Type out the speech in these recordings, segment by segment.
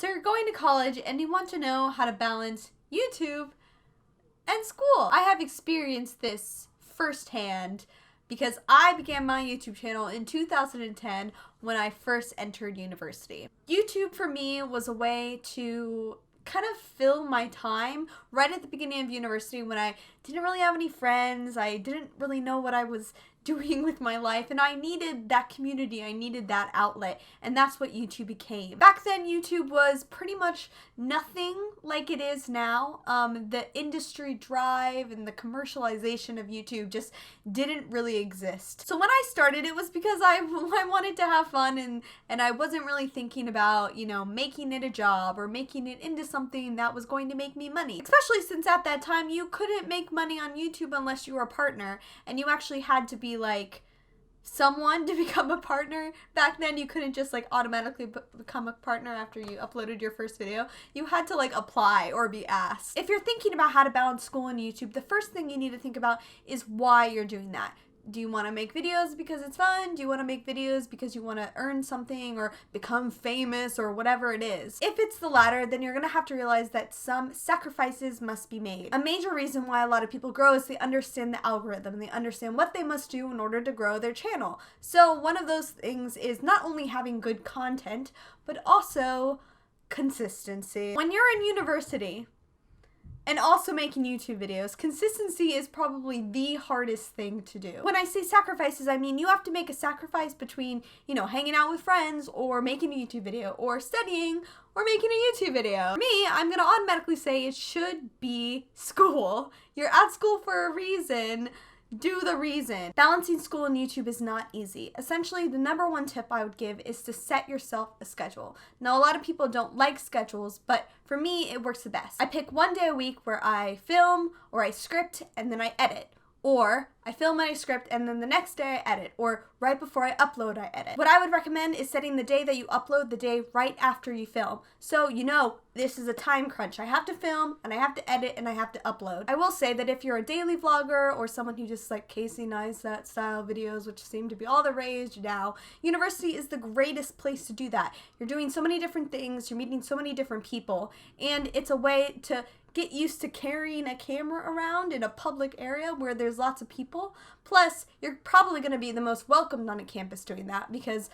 So you're going to college and you want to know how to balance YouTube and school. I have experienced this firsthand because I began my YouTube channel in 2010 when I first entered university. YouTube for me was a way to kind of fill my time right at the beginning of university when I didn't really have any friends. I didn't really know what I was doing with my life, and I needed that community. I needed that outlet, and that's what YouTube became. Back then, YouTube was pretty much nothing like it is now. The industry drive and the commercialization of YouTube just didn't really exist. So when I started, it was because I wanted to have fun, and I wasn't really thinking about, making it a job or making it into something that was going to make me money. Especially since at that time, you couldn't make money on YouTube unless you were a partner, and you actually had to be like someone to become a partner. Back then you couldn't just automatically become a partner after you uploaded your first video. You had to apply or be asked. If you're thinking about how to balance school and YouTube, the first thing you need to think about is why you're doing that. Do you want to make videos because it's fun? Do you want to make videos because you want to earn something or become famous or whatever it is? If it's the latter, then you're going to have to realize that some sacrifices must be made. A major reason why a lot of people grow is they understand the algorithm. They understand what they must do in order to grow their channel. So one of those things is not only having good content, but also consistency. When you're in university, and also making YouTube videos, consistency is probably the hardest thing to do. When I say sacrifices, I mean you have to make a sacrifice between, hanging out with friends or making a YouTube video or studying or making a YouTube video. For me, I'm gonna automatically say it should be school. You're at school for a reason. Do the reason. Balancing school and YouTube is not easy. Essentially, the number one tip I would give is to set yourself a schedule. Now, a lot of people don't like schedules, but for me, it works the best. I pick one day a week where I film or I script and then I edit. Or I film and I script and then the next day I edit. Or right before I upload, I edit. What I would recommend is setting the day that you upload the day right after you film. So this is a time crunch. I have to film and I have to edit and I have to upload. I will say that if you're a daily vlogger or someone who just Casey Neistat style videos, which seem to be all the rage now, university is the greatest place to do that. You're doing so many different things, you're meeting so many different people, and it's a way to get used to carrying a camera around in a public area where there's lots of people. Plus, you're probably going to be the most welcomed on a campus doing that because,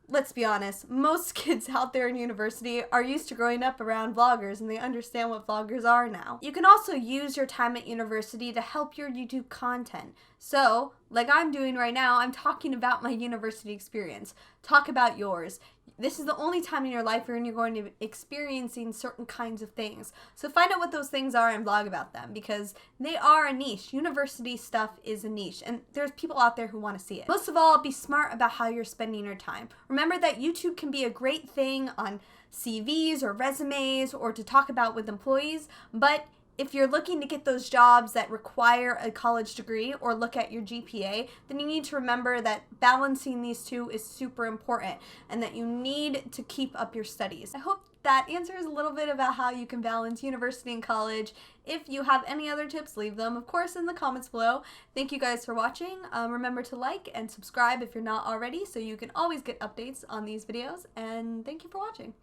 let's be honest, most kids out there in university are used to growing up around vloggers and they understand what vloggers are now. You can also use your time at university to help your YouTube content. So, like I'm doing right now, I'm talking about my university experience. Talk about yours. This is the only time in your life where you're going to be experiencing certain kinds of things. So find out what those things are and vlog about them because they are a niche. University stuff is a niche and there's people out there who want to see it. Most of all, be smart about how you're spending your time. Remember that YouTube can be a great thing on CVs or resumes or to talk about with employees, but if you're looking to get those jobs that require a college degree or look at your GPA, then you need to remember that balancing these two is super important and that you need to keep up your studies. I hope that answers a little bit about how you can balance university and college. If you have any other tips, leave them, of course, in the comments below. Thank you guys for watching. Remember to like and subscribe if you're not already so you can always get updates on these videos. And thank you for watching.